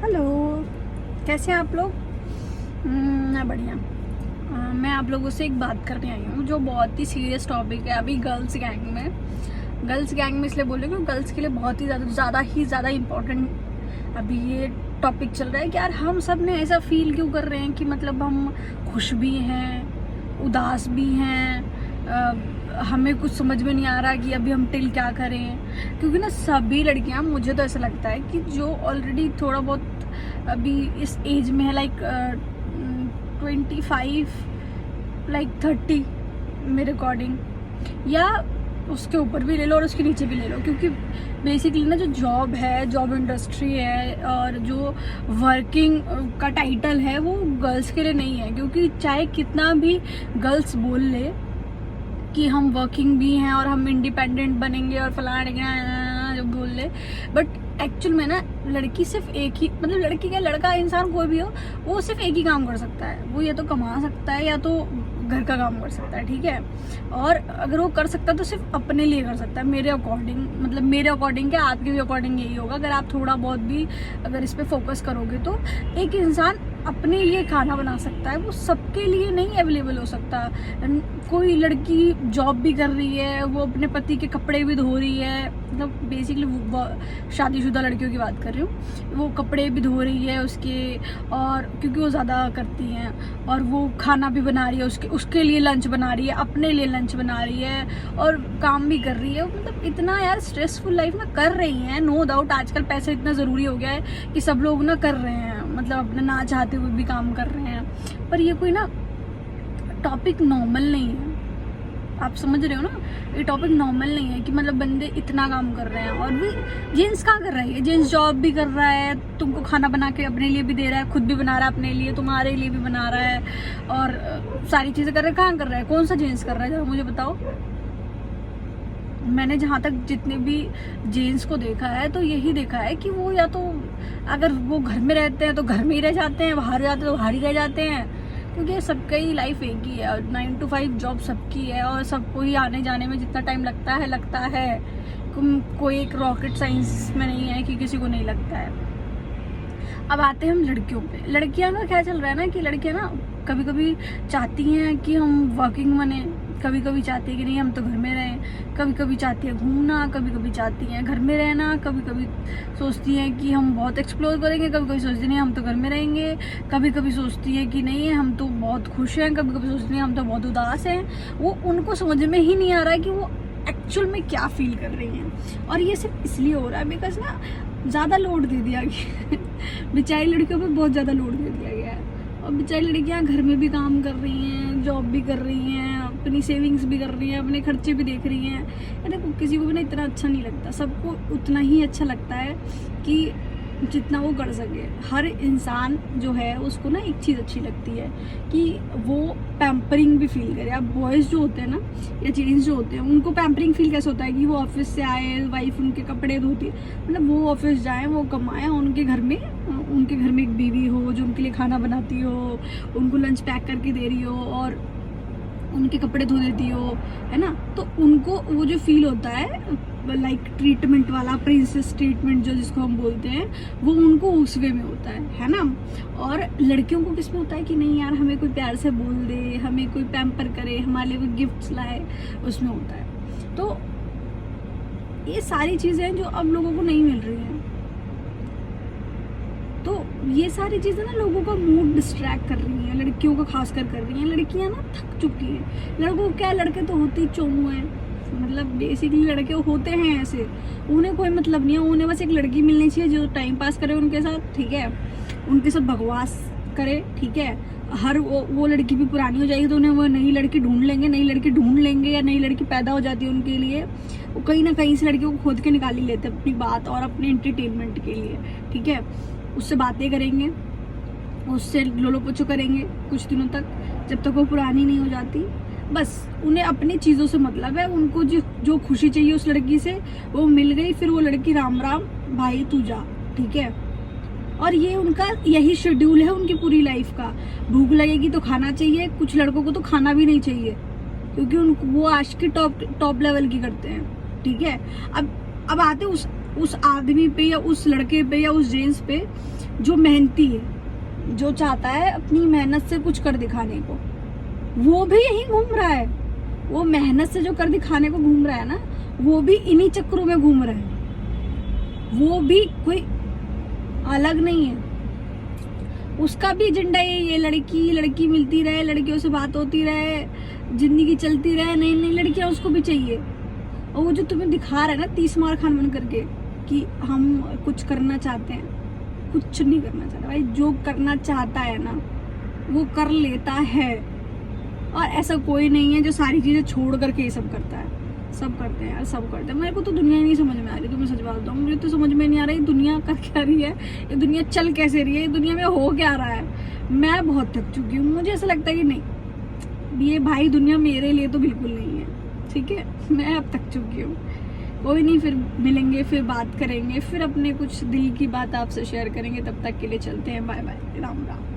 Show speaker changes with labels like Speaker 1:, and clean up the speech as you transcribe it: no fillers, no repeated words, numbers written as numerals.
Speaker 1: Hello, कैसे हैं आप लोग? मैं बढ़िया। मैं आप लोगों से एक बात करने आई हूँ जो बहुत ही सीरियस टॉपिक है अभी गर्ल्स गैंग में। गर्ल्स गैंग में इसलिए बोल रही हूँ क्योंकि गर्ल्स के लिए बहुत ही ज़्यादा इम्पोर्टेंट अभी ये टॉपिक चल रहा है कि यार हम सब ने ऐसा फील क्यों कर रहे हैं कि मतलब हम खुश भी हैं, उदास भी हैं, हमें कुछ समझ में नहीं आ रहा कि अभी हम टिल क्या करें। क्योंकि ना सभी लड़कियां, मुझे तो ऐसा लगता है कि जो ऑलरेडी थोड़ा बहुत अभी इस एज में है, लाइक 25 लाइक 30 मेरे अकॉर्डिंग, या उसके ऊपर भी ले लो और उसके नीचे भी ले लो, क्योंकि बेसिकली ना जो जॉब है, जॉब इंडस्ट्री है और जो वर्किंग का टाइटल है वो गर्ल्स के लिए नहीं है। क्योंकि चाहे कितना भी गर्ल्स बोल ले कि हम वर्किंग भी हैं और हम इंडिपेंडेंट बनेंगे और फलाना जो बोल ले, बट एक्चुअल में ना लड़की सिर्फ एक ही, मतलब लड़की क्या लड़का इंसान कोई भी हो, वो सिर्फ एक ही काम कर सकता है। वो या तो कमा सकता है या तो घर का काम कर सकता है, ठीक है। और अगर वो कर सकता है तो सिर्फ अपने लिए कर सकता है, मेरे अकॉर्डिंग। मतलब मेरे अकॉर्डिंग क्या, आपके भी अकॉर्डिंग यही होगा। अगर आप थोड़ा बहुत भी अगर इस पर फोकस करोगे तो एक इंसान अपने लिए खाना बना सकता है, वो सबके लिए नहीं अवेलेबल हो सकता। कोई लड़की जॉब भी कर रही है, वो अपने पति के कपड़े भी धो रही है, मतलब बेसिकली शादीशुदा लड़कियों की बात कर रही हूँ, वो कपड़े भी धो रही है उसके, और क्योंकि वो ज़्यादा करती हैं, और वो खाना भी बना रही है उसके लिए लंच बना रही है, अपने लिए लंच बना रही है, और काम भी कर रही है। मतलब इतना यार स्ट्रेसफुल लाइफ में कर रही हैं, नो डाउट। आजकल पैसा इतना ज़रूरी हो गया है कि सब लोग ना कर रहे हैं, मतलब अपने ना चाहते हुए भी काम कर रहे हैं। पर ये कोई ना टॉपिक नॉर्मल नहीं है, आप समझ रहे हो ना। ये टॉपिक नॉर्मल नहीं है कि मतलब बंदे इतना काम कर रहे हैं। और भी जेंट्स कहाँ कर रही है, जेंट्स जॉब भी कर रहा है, तुमको खाना बना के अपने लिए भी दे रहा है, खुद भी बना रहा है अपने लिए, तुम्हारे लिए भी बना रहा है, और सारी चीज़ें कर रहा है। कहाँ कर रहा है, कौन सा जेंट्स कर रहा है, जरा मुझे बताओ। मैंने जहाँ तक जितने भी जेंट्स को देखा है तो यही देखा है कि वो या तो अगर वो घर में रहते हैं तो घर में ही रह जाते हैं, बाहर जाते हैं तो बाहर ही रह जाते हैं। क्योंकि सबका ही लाइफ एक ही है, 9 to 5 जॉब सबकी है, और सबको ही आने जाने में जितना टाइम लगता है कोई एक रॉकेट साइंस में नहीं है कि किसी को नहीं लगता है। अब आते हैं हम लड़कियों पे। लड़कियां का क्या चल रहा है ना कि लड़कियां ना कभी कभी चाहती हैं कि हम वर्किंग बने, कभी कभी चाहती है कि नहीं हम तो घर में रहें, कभी कभी चाहती है घूमना, कभी कभी चाहती हैं घर में रहना, कभी कभी सोचती हैं कि हम बहुत एक्सप्लोर करेंगे, कभी कभी सोचती नहीं हम तो घर में रहेंगे, कभी कभी सोचती है कि नहीं हम तो बहुत खुश हैं, कभी कभी सोचती हैं हम तो बहुत उदास हैं। वो उनको समझ में ही नहीं आ रहा है कि वो एक्चुअल में क्या फील कर रही हैं। और ये सिर्फ इसलिए हो रहा है बिकॉज ना ज़्यादा लोड दे दिया गया बेचारी लड़कियों पे बहुत ज़्यादा लोड दे दिया गया है। और बेचारी लड़कियां घर में भी काम कर रही हैं, जॉब भी कर रही हैं, अपनी सेविंग्स भी कर रही हैं, अपने खर्चे भी देख रही हैं। देखो किसी को भी ना इतना अच्छा नहीं लगता, सबको उतना ही अच्छा लगता है कि जितना वो कर सके। हर इंसान जो है उसको ना एक चीज़ अच्छी लगती है कि वो पैम्परिंग भी फील करे। अब बॉयज़ जो होते हैं ना या जेंट्स जो होते हैं उनको पैम्परिंग फील कैसे होता है कि वो ऑफिस से आए, वाइफ उनके कपड़े धोती है, मतलब वो ऑफिस जाए, वो कमाए, उनके घर में एक बीवी हो जो उनके लिए खाना बनाती हो, उनको लंच पैक करके दे रही हो और उनके कपड़े धो देती हो, है ना। तो उनको वो जो फील होता है लाइक ट्रीटमेंट वाला, प्रिंसेस ट्रीटमेंट जो जिसको हम बोलते हैं, वो उनको उस वे में होता है ना। और लड़कियों को किस में होता है कि नहीं यार हमें कोई प्यार से बोल दे, हमें कोई पैम्पर करे, हमारे लिए कोई गिफ्ट्स लाए, उसमें होता है। तो ये सारी चीज़ें जो अब लोगों को नहीं मिल रही हैं, तो ये सारी चीज़ें ना लोगों का मूड डिस्ट्रैक्ट कर रही हैं, लड़कियों का खासकर कर रही हैं। लड़कियां ना थक चुकी हैं। लड़कों को क्या, लड़के तो होते ही चोमू हैं, मतलब बेसिकली लड़के होते हैं ऐसे, उन्हें कोई मतलब नहीं है, उन्हें बस एक लड़की मिलनी चाहिए जो टाइम पास करे उनके साथ, ठीक है, उनके साथ बकवास करे, ठीक है। हर वो लड़की भी पुरानी हो जाएगी तो उन्हें वो नई लड़की ढूंढ लेंगे या नई लड़की पैदा हो जाती है उनके लिए, वो कहीं ना कहीं से लड़कियों को खोद के निकाल ही लेते हैं अपनी बात और अपने एंटरटेनमेंट के लिए, ठीक है। उससे बातें करेंगे, उससे लोलो पोचो करेंगे कुछ दिनों तक, जब तक वो पुरानी नहीं हो जाती। बस उन्हें अपनी चीज़ों से मतलब है, उनको जो खुशी चाहिए उस लड़की से वो मिल गई, फिर वो लड़की राम राम भाई तू जा, ठीक है। और ये उनका यही शेड्यूल है उनकी पूरी लाइफ का। भूख लगेगी तो खाना चाहिए, कुछ लड़कों को तो खाना भी नहीं चाहिए क्योंकि उनको वो आज की टॉप लेवल की करते हैं, ठीक है। अब आते उस आदमी पे या उस लड़के पे या उस जेंट्स पे जो मेहनती है, जो चाहता है अपनी मेहनत से कुछ कर दिखाने को, वो भी यही घूम रहा है। वो मेहनत से जो कर दिखाने को घूम रहा है ना, वो भी इन्हीं चक्करों में घूम रहा है। वो भी कोई अलग नहीं है, उसका भी एजेंडा ये लड़की मिलती रहे, लड़कियों से बात होती रहे, जिंदगी चलती रहे, नई नई लड़कियां उसको भी चाहिए। और वो जो तुम्हें दिखा रहा है ना 30 मार खान बन करके कि हम कुछ करना चाहते हैं, कुछ नहीं करना चाहता भाई। जो करना चाहता है ना वो कर लेता है, और ऐसा कोई नहीं है जो सारी चीजें छोड़ करके ये सब करता है। सब करते हैं यार, सब करते हैं। मेरे को तो दुनिया ही नहीं समझ में आ रही, तो मैं सच बात बताऊँ, मुझे तो समझ में नहीं आ रही दुनिया कर क्या रही है, ये दुनिया चल कैसे रही है, ये दुनिया में हो क्या रहा है। मैं बहुत थक चुकी हूँ। मुझे ऐसा लगता है कि नहीं, ये भाई दुनिया मेरे लिए तो बिल्कुल नहीं है, ठीक है। मैं अब थक चुकी हूँ। कोई नहीं, फिर मिलेंगे, फिर बात करेंगे, फिर अपने कुछ दिल की बात आपसे शेयर करेंगे। तब तक के लिए चलते हैं, बाय बाय, राम राम।